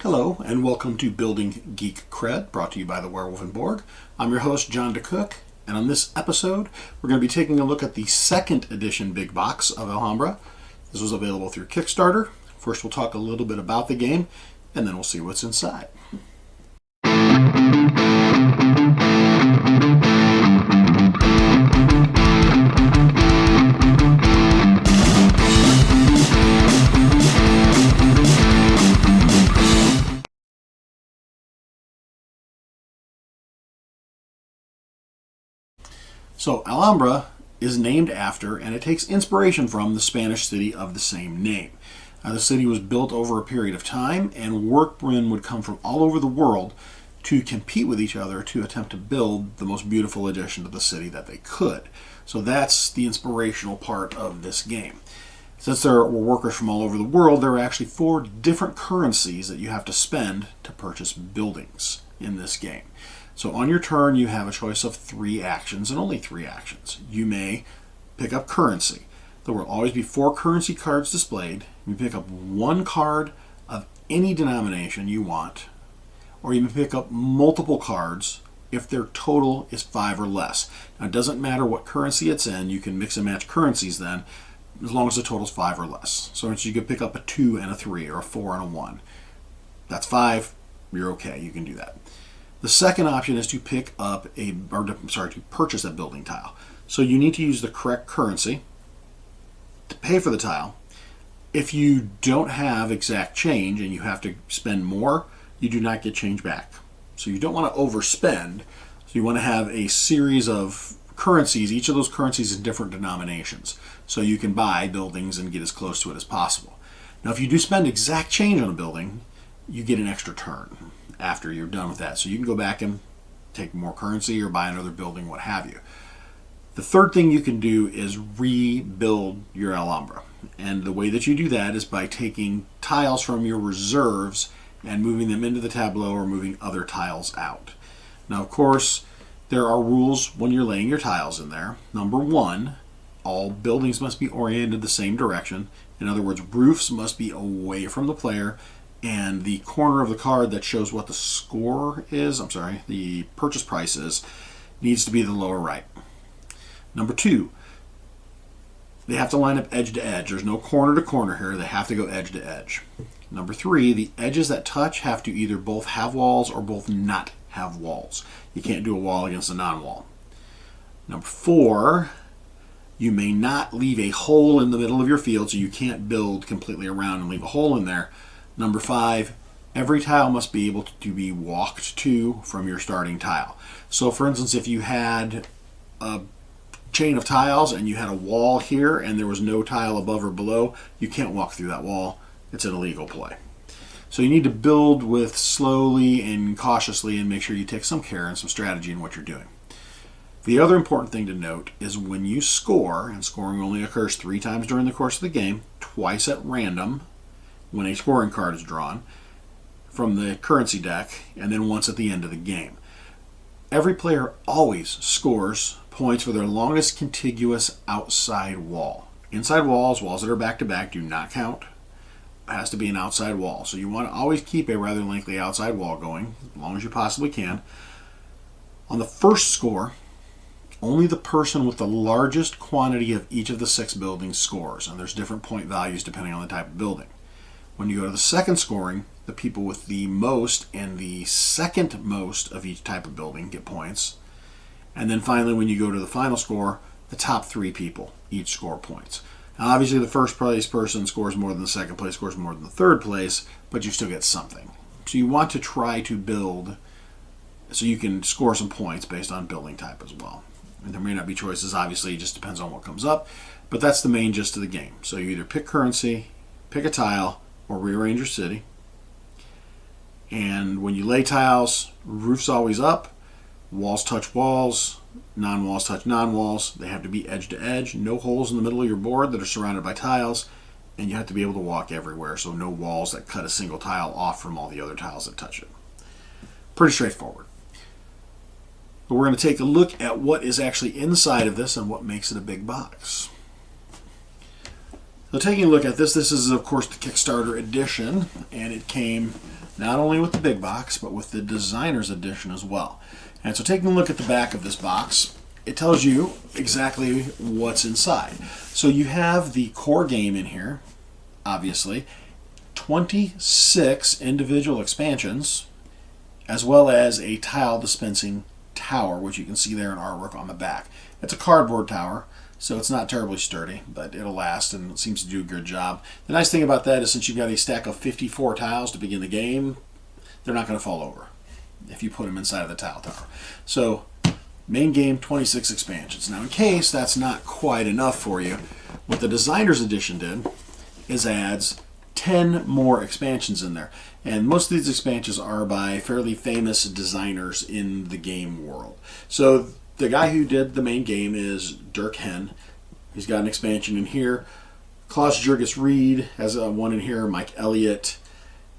Hello and welcome to Building Geek Cred, brought to you by the Werewolf and Borg. I'm your host, John DeCook, and on this episode we're going to be taking a look at the second edition Big Box of Alhambra. This was available through Kickstarter. First we'll talk a little bit about the game, and then we'll see what's inside. So Alhambra is named after, and it takes inspiration from, the Spanish city of the same name. The city was built over a period of time, and workmen would come from all over the world to compete with each other to attempt to build the most beautiful addition to the city that they could. So that's the inspirational part of this game. Since there were workers from all over the world, there are actually 4 different currencies that you have to spend to purchase buildings in this game. So on your turn, you have a choice of 3 actions, and only 3 actions. You may pick up currency. There will always be 4 currency cards displayed. You pick up 1 card of any denomination you want, or you may pick up multiple cards if their total is 5 or less. Now, it doesn't matter what currency it's in. You can mix and match currencies then, as long as the total is 5 or less. So you could pick up a 2 and a 3, or a 4 and a 1. That's 5. You're okay. You can do that. The second option is to pick up to purchase a building tile. So you need to use the correct currency to pay for the tile. If you don't have exact change and you have to spend more, you do not get change back. So you don't want to overspend. So you want to have a series of currencies, each of those currencies in different denominations, so you can buy buildings and get as close to it as possible. Now, if you do spend exact change on a building, you get an extra turn after you're done with that. So you can go back and take more currency or buy another building, what have you. The third thing you can do is rebuild your Alhambra. And the way that you do that is by taking tiles from your reserves and moving them into the tableau or moving other tiles out. Now, of course, there are rules when you're laying your tiles in there. Number 1, all buildings must be oriented the same direction. In other words, roofs must be away from the player, and the corner of the card that shows what the score is, the purchase price is, needs to be the lower right. Number 2, they have to line up edge to edge. There's no corner to corner here. They have to go edge to edge. Number 3, the edges that touch have to either both have walls or both not have walls. You can't do a wall against a non-wall. Number 4, you may not leave a hole in the middle of your field, so you can't build completely around and leave a hole in there. Number 5, every tile must be able to be walked to from your starting tile. So for instance, if you had a chain of tiles and you had a wall here and there was no tile above or below, you can't walk through that wall. It's an illegal play. So you need to build with slowly and cautiously and make sure you take some care and some strategy in what you're doing. The other important thing to note is when you score, and scoring only occurs 3 times during the course of the game, twice at random when a scoring card is drawn from the currency deck, and then once at the end of the game. Every player always scores points for their longest contiguous outside wall. Inside walls that are back to back, do not count. It has to be an outside wall. So you want to always keep a rather lengthy outside wall going, as long as you possibly can. On the first score, only the person with the largest quantity of each of the 6 buildings scores, and there's different point values depending on the type of building. When you go to the second scoring, the people with the most and the second most of each type of building get points. And then finally, when you go to the final score, the top 3 people each score points. Now, obviously, the first place person scores more than the second place, scores more than the third place, but you still get something. So you want to try to build so you can score some points based on building type as well. And there may not be choices, obviously, it just depends on what comes up, but that's the main gist of the game. So you either pick currency, pick a tile, or rearrange your city. And when you lay tiles, roof's always up, walls touch walls, non-walls touch non-walls. They have to be edge to edge, no holes in the middle of your board that are surrounded by tiles, and you have to be able to walk everywhere, so no walls that cut a single tile off from all the other tiles that touch it. Pretty straightforward. But we're going to take a look at what is actually inside of this and what makes it a big box. So taking a look at this, this is of course the Kickstarter edition, and it came not only with the big box, but with the designer's edition as well. And so taking a look at the back of this box, it tells you exactly what's inside. So you have the core game in here, obviously, 26 individual expansions, as well as a tile dispensing tower, which you can see there in artwork on the back. It's a cardboard tower, so it's not terribly sturdy, but it'll last and it seems to do a good job. The nice thing about that is since you've got a stack of 54 tiles to begin the game, they're not going to fall over if you put them inside of the tile tower. So main game, 26 expansions. Now in case that's not quite enough for you, what the designer's edition did is adds 10 more expansions in there. And most of these expansions are by fairly famous designers in the game world. So the guy who did the main game is Dirk Henn. He's got an expansion in here. Klaus Jurgis Reed has one in here, Mike Elliott.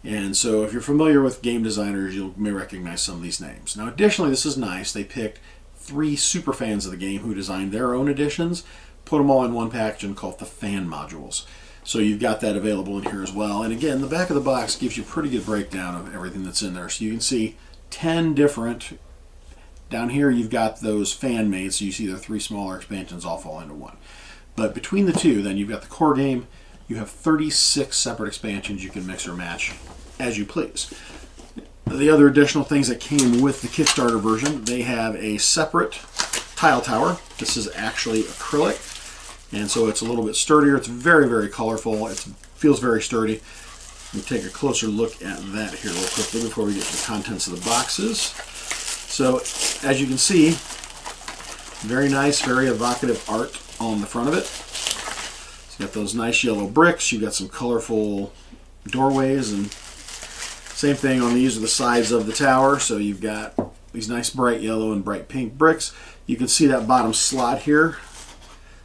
And so if you're familiar with game designers, you may recognize some of these names. Now additionally, this is nice. They picked 3 super fans of the game who designed their own editions, put them all in one package and called the fan modules. So you've got that available in here as well. And again, the back of the box gives you a pretty good breakdown of everything that's in there. So you can see 10 different. Down here you've got those fan made, so you see the 3 smaller expansions all fall into one. But between the two, then you've got the core game. You have 36 separate expansions you can mix or match as you please. The other additional things that came with the Kickstarter version, they have a separate tile tower. This is actually acrylic, and so it's a little bit sturdier. It's very, very colorful. It feels very sturdy. Let me take a closer look at that here real quickly before we get to the contents of the boxes. So as you can see, very nice, very evocative art on the front of it. It's got those nice yellow bricks. You've got some colorful doorways, and same thing on these are the sides of the tower. So you've got these nice bright yellow and bright pink bricks. You can see that bottom slot here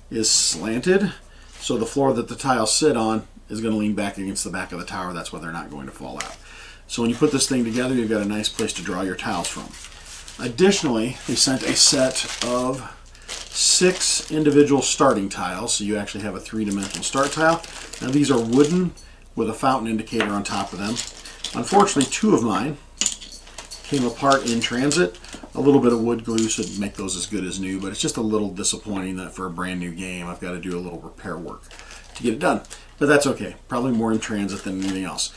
is slanted, so the floor that the tiles sit on is going to lean back against the back of the tower. That's why they're not going to fall out. So when you put this thing together, you've got a nice place to draw your tiles from. Additionally, they sent a set of 6 individual starting tiles, so you actually have a 3-dimensional start tile. Now these are wooden with a fountain indicator on top of them. Unfortunately, 2 of mine came apart in transit. A little bit of wood glue should make those as good as new, but it's just a little disappointing that for a brand new game I've got to do a little repair work to get it done. But that's okay. Probably more in transit than anything else.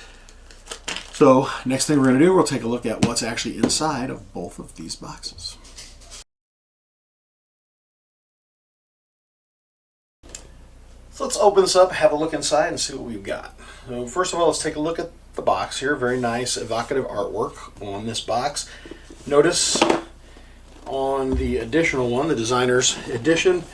So next thing we're going to do, we'll take a look at what's actually inside of both of these boxes. So let's open this up, have a look inside, and see what we've got. So first of all, let's take a look at the box here. Very nice, evocative artwork on this box. Notice on the additional one, the designer's edition,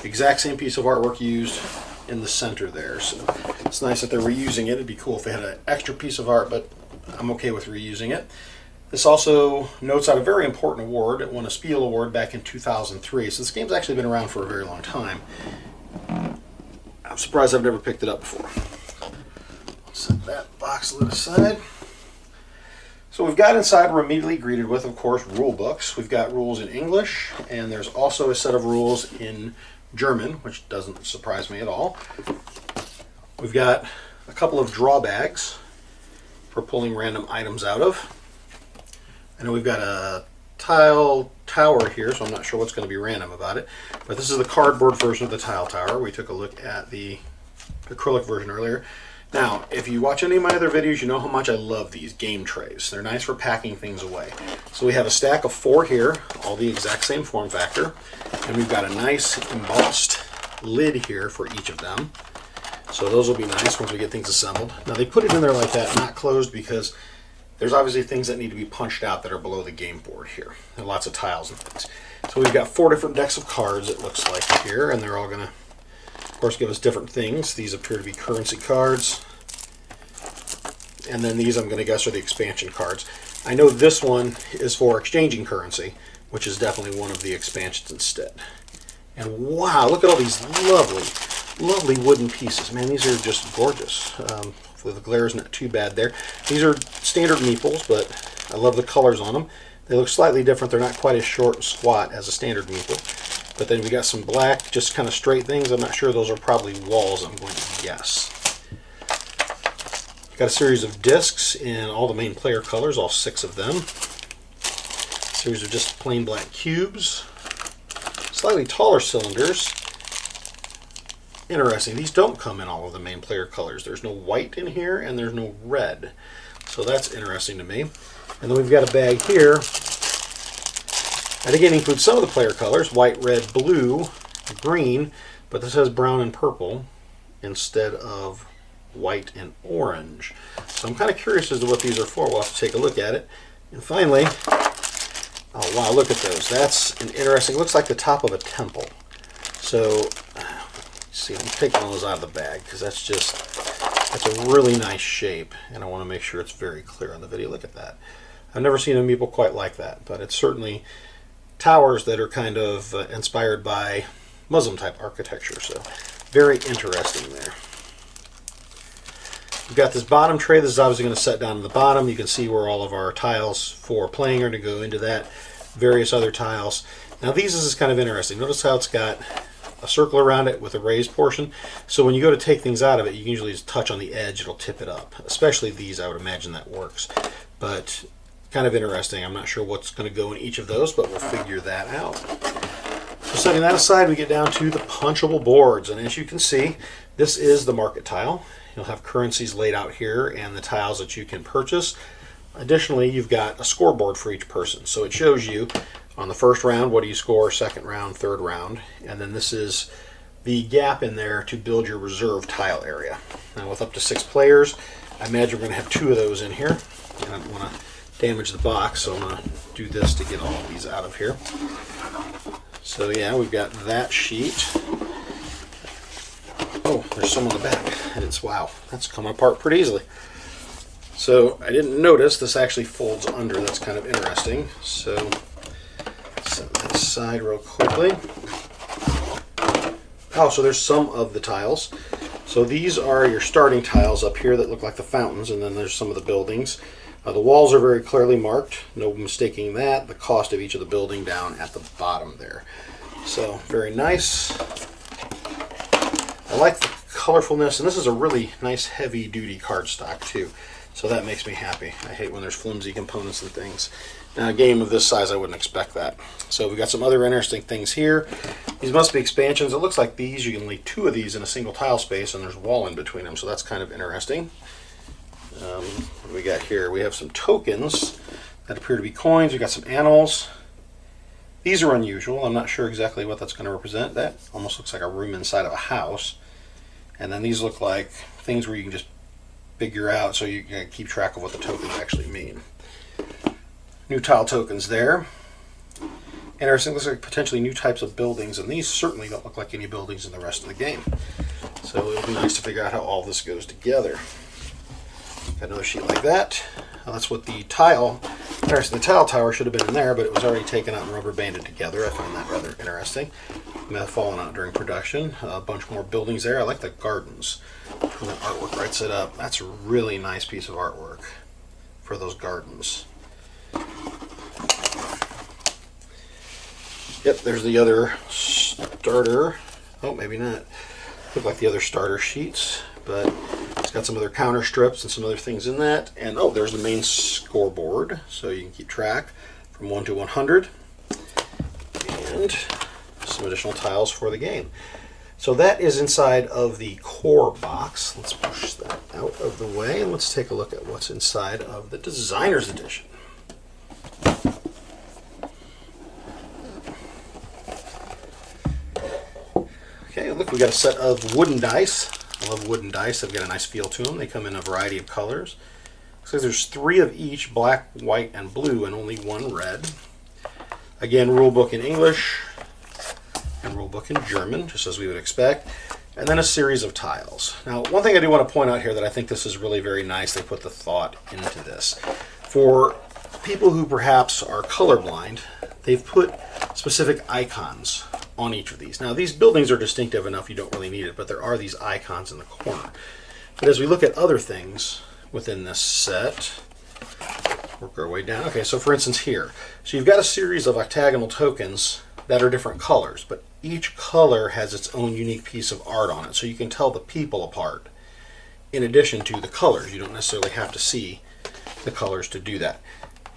exact same piece of artwork used in the center there. So it's nice that they're reusing it. It'd be cool if they had an extra piece of art, but I'm okay with reusing it. This also notes out a very important award. It won a Spiel award back in 2003. So this game's actually been around for a very long time. I'm surprised I've never picked it up before. Set that box lid aside. So we've got inside, we're immediately greeted with, of course, rule books. We've got rules in English, and there's also a set of rules in German, which doesn't surprise me at all. We've got a couple of drawbags for pulling random items out of. I know we've got a tile tower here, so I'm not sure what's going to be random about it. But this is the cardboard version of the tile tower. We took a look at the acrylic version earlier. Now, if you watch any of my other videos, you know how much I love these game trays. They're nice for packing things away. So we have a stack of 4 here, all the exact same form factor. And we've got a nice embossed lid here for each of them. So those will be nice once we get things assembled. Now they put it in there like that, not closed, because there's obviously things that need to be punched out that are below the game board here. There are lots of tiles and things. So we've got 4 different decks of cards, it looks like here, and they're all going to, of course, give us different things. These appear to be currency cards. And then these, I'm going to guess, are the expansion cards. I know this one is for exchanging currency, which is definitely one of the expansions instead. And wow, look at all these lovely, lovely wooden pieces. Man, these are just gorgeous. Hopefully the glare is not too bad there. These are standard meeples, but I love the colors on them. They look slightly different. They're not quite as short and squat as a standard meeple. But then we got some black, just kind of straight things. I'm not sure. Those are probably walls, I'm going to guess. Got a series of discs in all the main player colors, all 6 of them. A series of just plain black cubes. Slightly taller cylinders. Interesting, these don't come in all of the main player colors. There's no white in here and there's no red. So that's interesting to me. And then we've got a bag here that again includes some of the player colors, white, red, blue, green, but this has brown and purple instead of white and orange. So I'm kind of curious as to what these are for. We'll have to take a look at it. And finally, oh wow, look at those. That's an interesting, looks like the top of a temple. So, see, I'm taking those out of the bag because that's a really nice shape, and I want to make sure it's very clear on the video. Look at that. I've never seen a meeple quite like that, but it's certainly towers that are kind of inspired by Muslim type architecture, so very interesting there. We've got this bottom tray. This is obviously going to set down to the bottom. You can see where all of our tiles for playing are to go into that. Various other tiles. Now these is kind of interesting. Notice how it's got a circle around it with a raised portion. So when you go to take things out of it, you can usually just touch on the edge. It'll tip it up. Especially these, I would imagine that works. But kind of interesting. I'm not sure what's going to go in each of those, but we'll figure that out. So setting that aside, we get down to the punchable boards. And as you can see, this is the market tile. You'll have currencies laid out here and the tiles that you can purchase. Additionally, you've got a scoreboard for each person. So it shows you on the first round, what do you score, second round, third round. And then this is the gap in there to build your reserve tile area. Now with up to 6 players, I imagine we're going to have 2 of those in here. And I don't want to damage the box, so I'm going to do this to get all of these out of here. So yeah, we've got that sheet. Oh, there's some on the back. And it's, wow, that's coming apart pretty easily. So I didn't notice this actually folds under. That's kind of interesting. So set that aside real quickly. Oh, so there's some of the tiles. So these are your starting tiles up here that look like the fountains, and then there's some of the buildings. The walls are very clearly marked, no mistaking that. The cost of each of the building down at the bottom there. So very nice. I like the colorfulness, and this is a really nice heavy duty cardstock too. So that makes me happy. I hate when there's flimsy components and things. Now a game of this size, I wouldn't expect that. So we've got some other interesting things here. These must be expansions. It looks like these, you can leave 2 of these in a single tile space, and there's a wall in between them, so that's kind of interesting. What do we got here? We have some tokens that appear to be coins. We've got some animals. These are unusual. I'm not sure exactly what that's going to represent. That almost looks like a room inside of a house. And then these look like things where you can just figure out, so you can keep track of what the tokens actually mean. New tile tokens there. Interesting, looks like potentially new types of buildings, and these certainly don't look like any buildings in the rest of the game. So it'll be nice to figure out how all this goes together. Got another sheet like that. Well, that's what the tile, the tile tower should have been in there, but it was already taken out and rubber banded together. I find that rather interesting. It may have fallen out during production. A bunch more buildings there. I like the gardens. And the artwork right set up. That's a really nice piece of artwork for those gardens. Yep, there's the other starter. Oh, maybe not. Look like the other starter sheets, but it's got some other counter strips and some other things in that. And oh, there's the main scoreboard, so you can keep track from 1 to 100. And some additional tiles for the game. So that is inside of the core box. Let's push that out of the way, and let's take a look at what's inside of the Designer's Edition. Okay, look, we got a set of wooden dice. I love wooden dice. They've got a nice feel to them. They come in a variety of colors. Looks like there's 3 of each, black, white, and blue, and only 1 red. Again, rule book in English and rule book in German, just as we would expect. And then a series of tiles. Now, one thing I do want to point out here that I think this is really very nice. They put the thought into this. For people who perhaps are colorblind, they've put specific icons on each of these. Now, these buildings are distinctive enough you don't really need it, but there are these icons in the corner. But as we look at other things within this set, work our way down. Okay, so for instance here, so you've got a series of octagonal tokens that are different colors, but each color has its own unique piece of art on it, so you can tell the people apart. in addition to the colors. You don't necessarily have to see the colors to do that.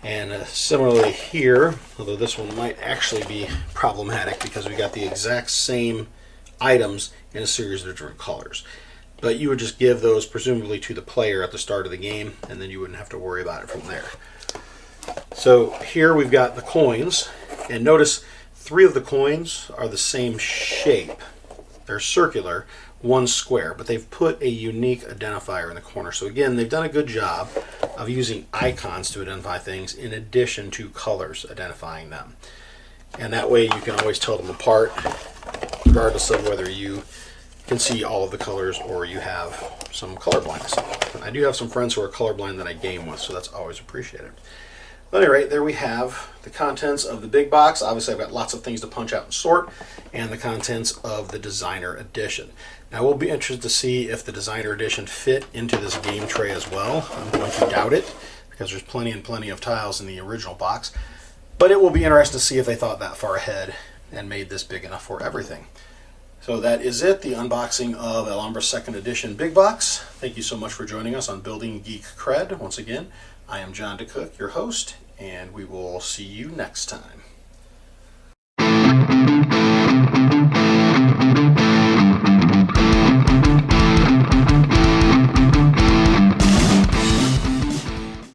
And similarly here, although this one might actually be problematic because we got the exact same items in a series of different colors. But you would just give those presumably to the player at the start of the game, and then you wouldn't have to worry about it from there. So here we've got the coins, and notice 3 of the coins are the same shape. They're circular, 1 square, but they've put a unique identifier in the corner. So again, they've done a good job of using icons to identify things in addition to colors identifying them. And that way you can always tell them apart, regardless of whether you can see all of the colors or you have some color blindness. I do have some friends who are colorblind that I game with, so that's always appreciated. But at any rate, there we have the contents of the big box. Obviously, I've got lots of things to punch out and sort, and the contents of the designer edition. Now, we'll be interested to see if the designer edition fit into this game tray as well. I'm going to doubt it, because there's plenty and plenty of tiles in the original box. But it will be interesting to see if they thought that far ahead and made this big enough for everything. So that is it, the unboxing of Alhambra 2nd Edition Big Box. Thank you so much for joining us on Building Geek Cred. Once again, I am John DeCook, your host, and we will see you next time.